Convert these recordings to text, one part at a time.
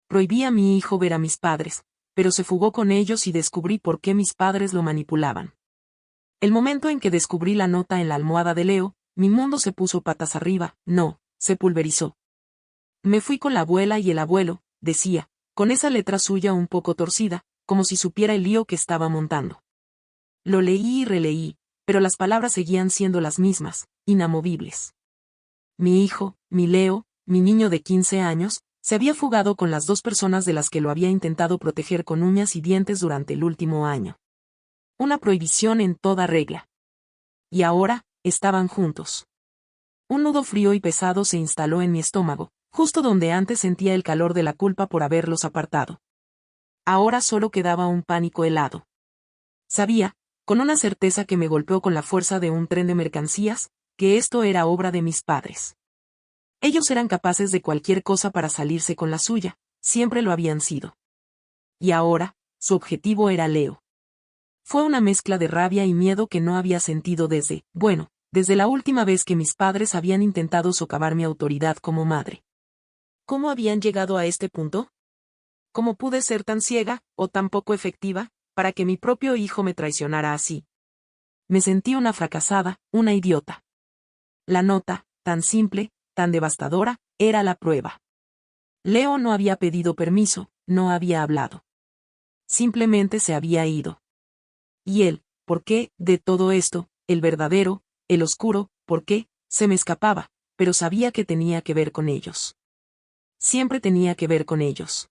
Prohibí a mi hijo ver a mis padres, pero se fugó con ellos y descubrí por qué mis padres lo manipulaban. El momento en que descubrí la nota en la almohada de Leo, mi mundo se puso patas arriba, no, se pulverizó. Me fui con la abuela y el abuelo, decía, con esa letra suya un poco torcida, como si supiera el lío que estaba montando. Lo leí y releí, pero las palabras seguían siendo las mismas, inamovibles. Mi hijo, mi Leo, mi niño de 15 años, se había fugado con las dos personas de las que lo había intentado proteger con uñas y dientes durante el último año. Una prohibición en toda regla. Y ahora, estaban juntos. Un nudo frío y pesado se instaló en mi estómago, justo donde antes sentía el calor de la culpa por haberlos apartado. Ahora solo quedaba un pánico helado. Sabía, con una certeza que me golpeó con la fuerza de un tren de mercancías, que esto era obra de mis padres. Ellos eran capaces de cualquier cosa para salirse con la suya, siempre lo habían sido. Y ahora, su objetivo era Leo. Fue una mezcla de rabia y miedo que no había sentido desde la última vez que mis padres habían intentado socavar mi autoridad como madre. ¿Cómo habían llegado a este punto? ¿Cómo pude ser tan ciega, o tan poco efectiva, para que mi propio hijo me traicionara así? Me sentí una fracasada, una idiota. La nota, tan simple, tan devastadora, era la prueba. Leo no había pedido permiso, no había hablado. Simplemente se había ido. Y él, ¿por qué, de todo esto, el verdadero, el oscuro, por qué, se me escapaba, pero sabía que tenía que ver con ellos. Siempre tenía que ver con ellos.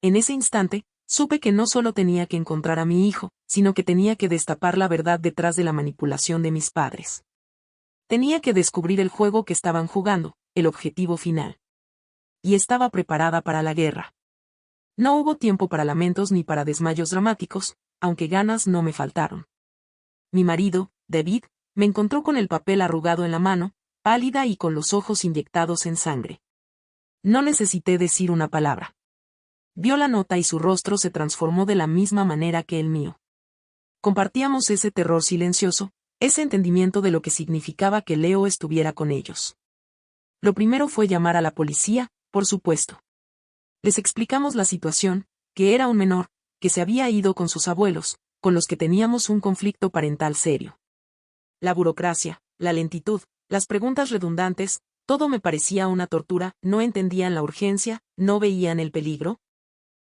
En ese instante, supe que no solo tenía que encontrar a mi hijo, sino que tenía que destapar la verdad detrás de la manipulación de mis padres. Tenía que descubrir el juego que estaban jugando, el objetivo final. Y estaba preparada para la guerra. No hubo tiempo para lamentos ni para desmayos dramáticos, aunque ganas no me faltaron. Mi marido, David, me encontró con el papel arrugado en la mano, pálida y con los ojos inyectados en sangre. No necesité decir una palabra. Vio la nota y su rostro se transformó de la misma manera que el mío. Compartíamos ese terror silencioso, ese entendimiento de lo que significaba que Leo estuviera con ellos. Lo primero fue llamar a la policía, por supuesto. Les explicamos la situación, que era un menor, que se había ido con sus abuelos, con los que teníamos un conflicto parental serio. La burocracia, la lentitud, las preguntas redundantes, todo me parecía una tortura, no entendían la urgencia, no veían el peligro.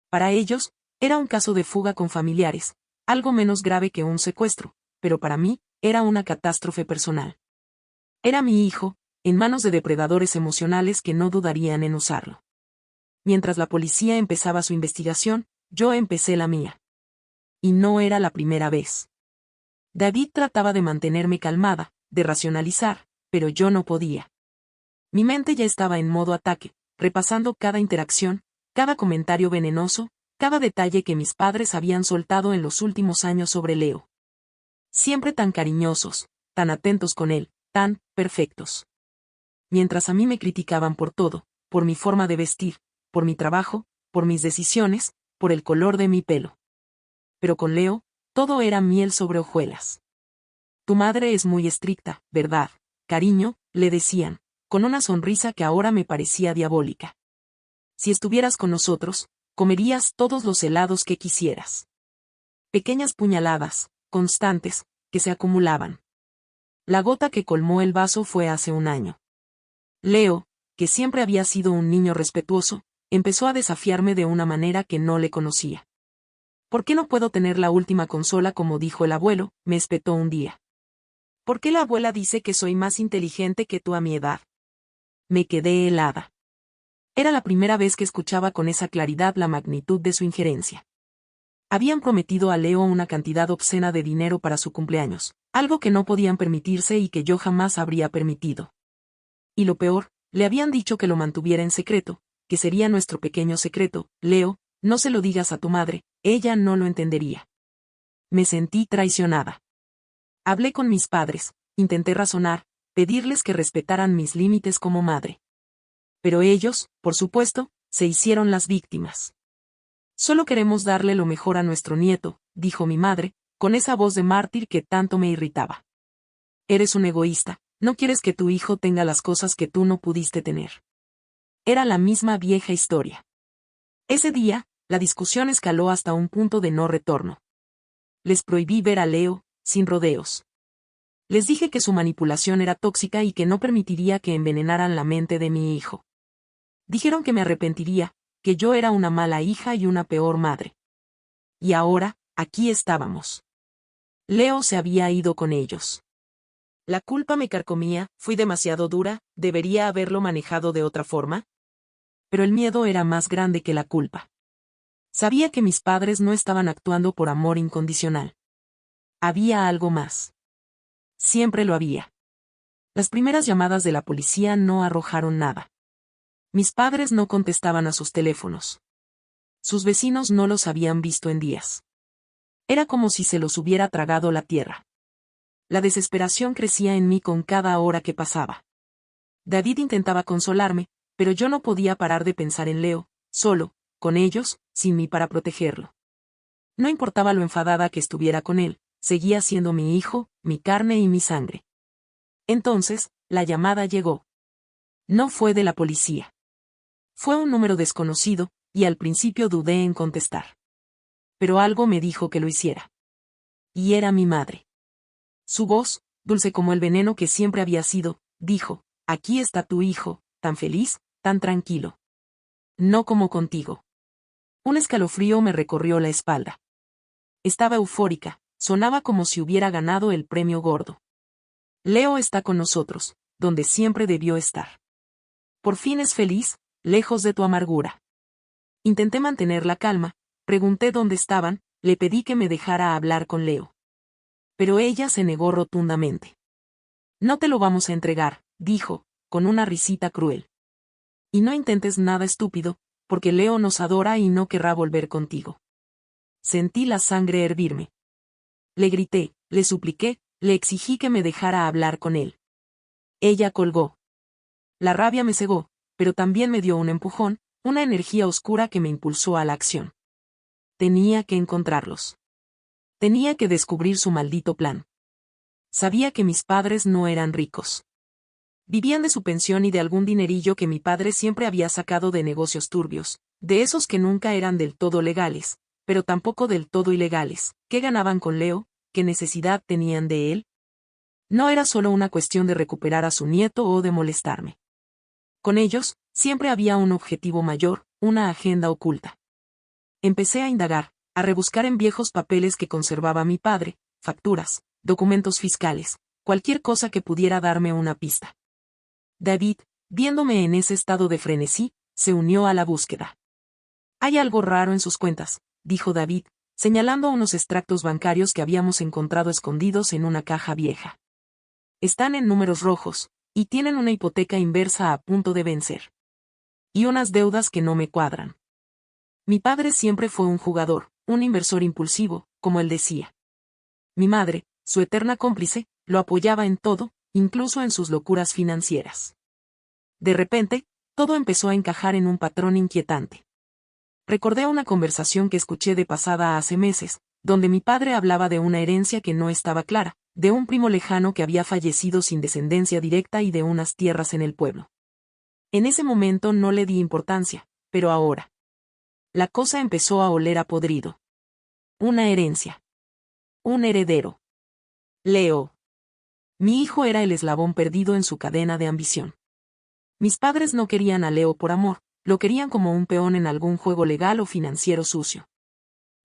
Para ellos, era un caso de fuga con familiares, algo menos grave que un secuestro, pero para mí, era una catástrofe personal. Era mi hijo, en manos de depredadores emocionales que no dudarían en usarlo. Mientras la policía empezaba su investigación, yo empecé la mía. Y no era la primera vez. David trataba de mantenerme calmada, de racionalizar, pero yo no podía. Mi mente ya estaba en modo ataque, repasando cada interacción, cada comentario venenoso, cada detalle que mis padres habían soltado en los últimos años sobre Leo. Siempre tan cariñosos, tan atentos con él, tan perfectos. Mientras a mí me criticaban por todo, por mi forma de vestir, por mi trabajo, por mis decisiones, por el color de mi pelo. Pero con Leo, todo era miel sobre hojuelas. Tu madre es muy estricta, ¿verdad, cariño?, le decían, con una sonrisa que ahora me parecía diabólica. Si estuvieras con nosotros, comerías todos los helados que quisieras. Pequeñas puñaladas, constantes, que se acumulaban. La gota que colmó el vaso fue hace un año. Leo, que siempre había sido un niño respetuoso, empezó a desafiarme de una manera que no le conocía. ¿Por qué no puedo tener la última consola como dijo el abuelo?, me espetó un día. ¿Por qué la abuela dice que soy más inteligente que tú a mi edad? Me quedé helada. Era la primera vez que escuchaba con esa claridad la magnitud de su injerencia. Habían prometido a Leo una cantidad obscena de dinero para su cumpleaños, algo que no podían permitirse y que yo jamás habría permitido. Y lo peor, le habían dicho que lo mantuviera en secreto, que sería nuestro pequeño secreto. Leo, no se lo digas a tu madre, ella no lo entendería. Me sentí traicionada. Hablé con mis padres, intenté razonar, pedirles que respetaran mis límites como madre. Pero ellos, por supuesto, se hicieron las víctimas. Solo queremos darle lo mejor a nuestro nieto, dijo mi madre, con esa voz de mártir que tanto me irritaba. Eres un egoísta, no quieres que tu hijo tenga las cosas que tú no pudiste tener. Era la misma vieja historia. Ese día, la discusión escaló hasta un punto de no retorno. Les prohibí ver a Leo, sin rodeos. Les dije que su manipulación era tóxica y que no permitiría que envenenaran la mente de mi hijo. Dijeron que me arrepentiría, que yo era una mala hija y una peor madre. Y ahora, aquí estábamos. Leo se había ido con ellos. La culpa me carcomía, fui demasiado dura, ¿debería haberlo manejado de otra forma? Pero el miedo era más grande que la culpa. Sabía que mis padres no estaban actuando por amor incondicional. Había algo más. Siempre lo había. Las primeras llamadas de la policía no arrojaron nada. Mis padres no contestaban a sus teléfonos. Sus vecinos no los habían visto en días. Era como si se los hubiera tragado la tierra. La desesperación crecía en mí con cada hora que pasaba. David intentaba consolarme, pero yo no podía parar de pensar en Leo, solo, con ellos, sin mí para protegerlo. No importaba lo enfadada que estuviera con él, seguía siendo mi hijo, mi carne y mi sangre. Entonces, la llamada llegó. No fue de la policía. Fue un número desconocido, y al principio dudé en contestar. Pero algo me dijo que lo hiciera. Y era mi madre. Su voz, dulce como el veneno que siempre había sido, dijo, aquí está tu hijo, tan feliz, tan tranquilo. No como contigo. Un escalofrío me recorrió la espalda. Estaba eufórica, sonaba como si hubiera ganado el premio gordo. Leo está con nosotros, donde siempre debió estar. Por fin es feliz, lejos de tu amargura. Intenté mantener la calma, pregunté dónde estaban, le pedí que me dejara hablar con Leo. Pero ella se negó rotundamente. No te lo vamos a entregar, dijo, con una risita cruel. Y no intentes nada estúpido, porque Leo nos adora y no querrá volver contigo. Sentí la sangre hervirme. Le grité, le supliqué, le exigí que me dejara hablar con él. Ella colgó. La rabia me cegó, pero también me dio un empujón, una energía oscura que me impulsó a la acción. Tenía que encontrarlos. Tenía que descubrir su maldito plan. Sabía que mis padres no eran ricos. Vivían de su pensión y de algún dinerillo que mi padre siempre había sacado de negocios turbios, de esos que nunca eran del todo legales, pero tampoco del todo ilegales. ¿Qué ganaban con Leo? ¿Qué necesidad tenían de él? No era solo una cuestión de recuperar a su nieto o de molestarme. Con ellos, siempre había un objetivo mayor, una agenda oculta. Empecé a indagar, a rebuscar en viejos papeles que conservaba mi padre, facturas, documentos fiscales, cualquier cosa que pudiera darme una pista. David, viéndome en ese estado de frenesí, se unió a la búsqueda. Hay algo raro en sus cuentas, dijo David, señalando unos extractos bancarios que habíamos encontrado escondidos en una caja vieja. Están en números rojos, y tienen una hipoteca inversa a punto de vencer. Y unas deudas que no me cuadran. Mi padre siempre fue un jugador, un inversor impulsivo, como él decía. Mi madre, su eterna cómplice, lo apoyaba en todo, incluso en sus locuras financieras. De repente, todo empezó a encajar en un patrón inquietante. Recordé una conversación que escuché de pasada hace meses, donde mi padre hablaba de una herencia que no estaba clara, de un primo lejano que había fallecido sin descendencia directa y de unas tierras en el pueblo. En ese momento no le di importancia, pero ahora. La cosa empezó a oler a podrido. Una herencia. Un heredero. Leo. Mi hijo era el eslabón perdido en su cadena de ambición. Mis padres no querían a Leo por amor, lo querían como un peón en algún juego legal o financiero sucio.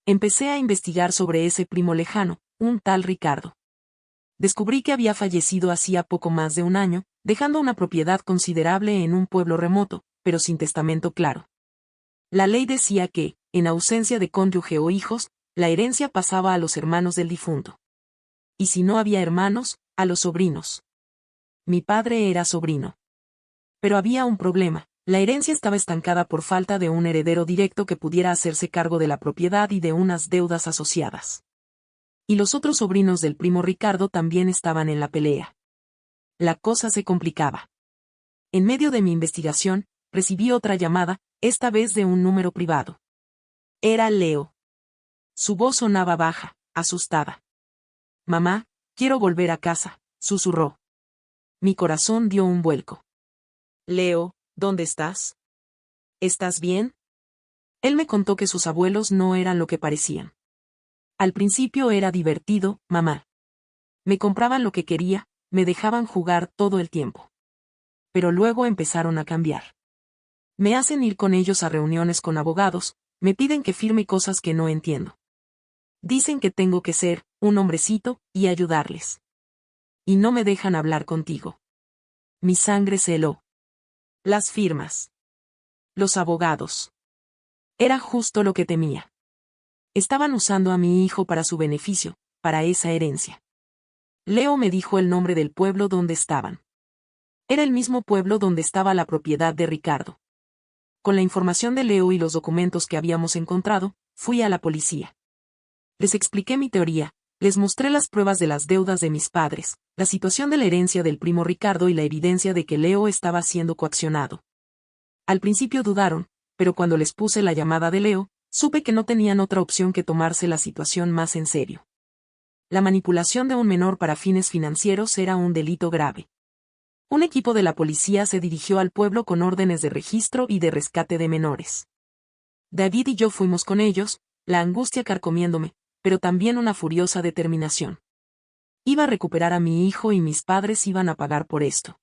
Empecé a investigar sobre ese primo lejano, un tal Ricardo. Descubrí que había fallecido hacía poco más de un año, dejando una propiedad considerable en un pueblo remoto, pero sin testamento claro. La ley decía que, en ausencia de cónyuge o hijos, la herencia pasaba a los hermanos del difunto. Y si no había hermanos, a los sobrinos. Mi padre era sobrino. Pero había un problema, la herencia estaba estancada por falta de un heredero directo que pudiera hacerse cargo de la propiedad y de unas deudas asociadas. Y los otros sobrinos del primo Ricardo también estaban en la pelea. La cosa se complicaba. En medio de mi investigación, recibí otra llamada, esta vez de un número privado. Era Leo. Su voz sonaba baja, asustada. Mamá, quiero volver a casa, susurró. Mi corazón dio un vuelco. Leo, ¿dónde estás? ¿Estás bien? Él me contó que sus abuelos no eran lo que parecían. Al principio era divertido, mamá. Me compraban lo que quería, me dejaban jugar todo el tiempo. Pero luego empezaron a cambiar. Me hacen ir con ellos a reuniones con abogados, me piden que firme cosas que no entiendo. Dicen que tengo que ser un hombrecito y ayudarles. Y no me dejan hablar contigo. Mi sangre se heló. Las firmas. Los abogados. Era justo lo que temía. Estaban usando a mi hijo para su beneficio, para esa herencia. Leo me dijo el nombre del pueblo donde estaban. Era el mismo pueblo donde estaba la propiedad de Ricardo. Con la información de Leo y los documentos que habíamos encontrado, fui a la policía. Les expliqué mi teoría, les mostré las pruebas de las deudas de mis padres, la situación de la herencia del primo Ricardo y la evidencia de que Leo estaba siendo coaccionado. Al principio dudaron, pero cuando les puse la llamada de Leo, supe que no tenían otra opción que tomarse la situación más en serio. La manipulación de un menor para fines financieros era un delito grave. Un equipo de la policía se dirigió al pueblo con órdenes de registro y de rescate de menores. David y yo fuimos con ellos, la angustia carcomiéndome, pero también una furiosa determinación. Iba a recuperar a mi hijo y mis padres iban a pagar por esto.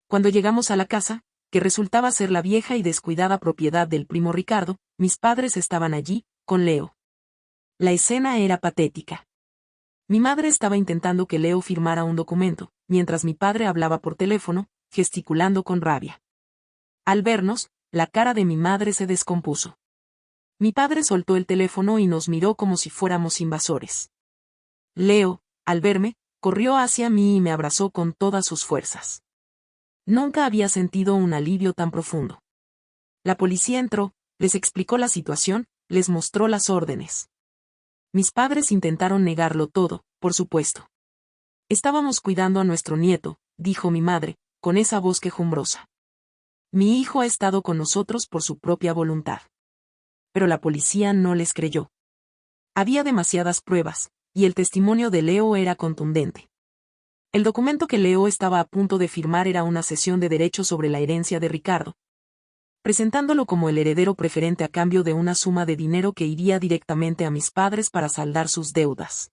Cuando llegamos a la casa, que resultaba ser la vieja y descuidada propiedad del primo Ricardo, mis padres estaban allí, con Leo. La escena era patética. Mi madre estaba intentando que Leo firmara un documento, mientras mi padre hablaba por teléfono, gesticulando con rabia. Al vernos, la cara de mi madre se descompuso. Mi padre soltó el teléfono y nos miró como si fuéramos invasores. Leo, al verme, corrió hacia mí y me abrazó con todas sus fuerzas. Nunca había sentido un alivio tan profundo. La policía entró, les explicó la situación, les mostró las órdenes. Mis padres intentaron negarlo todo, por supuesto. Estábamos cuidando a nuestro nieto, dijo mi madre, con esa voz quejumbrosa. Mi hijo ha estado con nosotros por su propia voluntad. Pero la policía no les creyó. Había demasiadas pruebas, y el testimonio de Leo era contundente. El documento que Leo estaba a punto de firmar era una cesión de derechos sobre la herencia de Ricardo, presentándolo como el heredero preferente a cambio de una suma de dinero que iría directamente a mis padres para saldar sus deudas.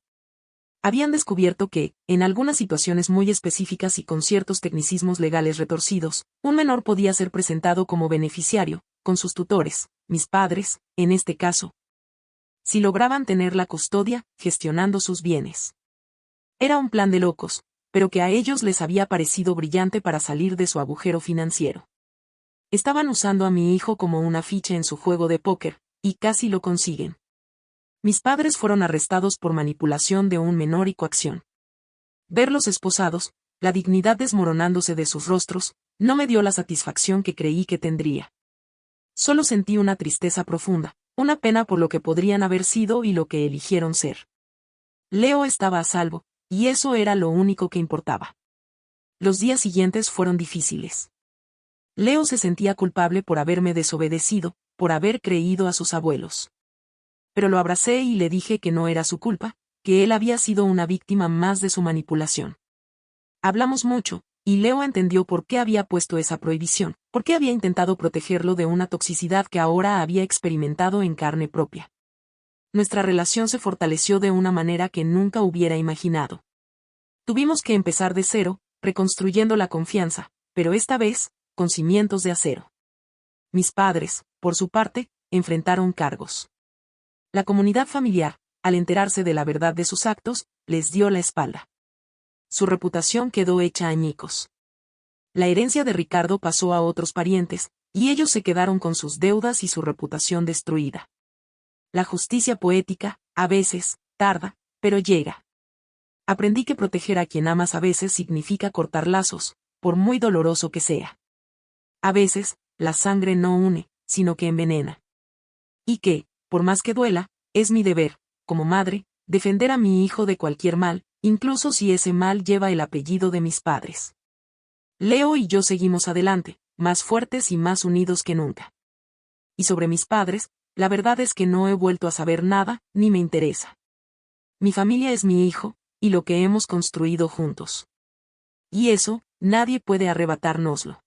Habían descubierto que, en algunas situaciones muy específicas y con ciertos tecnicismos legales retorcidos, un menor podía ser presentado como beneficiario, con sus tutores, mis padres, en este caso, si lograban tener la custodia, gestionando sus bienes. Era un plan de locos, pero que a ellos les había parecido brillante para salir de su agujero financiero. Estaban usando a mi hijo como una ficha en su juego de póker, y casi lo consiguen. Mis padres fueron arrestados por manipulación de un menor y coacción. Verlos esposados, la dignidad desmoronándose de sus rostros, no me dio la satisfacción que creí que tendría. Solo sentí una tristeza profunda, una pena por lo que podrían haber sido y lo que eligieron ser. Leo estaba a salvo, y eso era lo único que importaba. Los días siguientes fueron difíciles. Leo se sentía culpable por haberme desobedecido, por haber creído a sus abuelos. Pero lo abracé y le dije que no era su culpa, que él había sido una víctima más de su manipulación. Hablamos mucho, y Leo entendió por qué había puesto esa prohibición, por qué había intentado protegerlo de una toxicidad que ahora había experimentado en carne propia. Nuestra relación se fortaleció de una manera que nunca hubiera imaginado. Tuvimos que empezar de cero, reconstruyendo la confianza, pero esta vez, con cimientos de acero. Mis padres, por su parte, enfrentaron cargos. La comunidad familiar, al enterarse de la verdad de sus actos, les dio la espalda. Su reputación quedó hecha añicos. La herencia de Ricardo pasó a otros parientes, y ellos se quedaron con sus deudas y su reputación destruida. La justicia poética, a veces, tarda, pero llega. Aprendí que proteger a quien amas a veces significa cortar lazos, por muy doloroso que sea. A veces, la sangre no une, sino que envenena. Y que, por más que duela, es mi deber, como madre, defender a mi hijo de cualquier mal, incluso si ese mal lleva el apellido de mis padres. Leo y yo seguimos adelante, más fuertes y más unidos que nunca. Y sobre mis padres, la verdad es que no he vuelto a saber nada, ni me interesa. Mi familia es mi hijo, y lo que hemos construido juntos. Y eso, nadie puede arrebatárnoslo.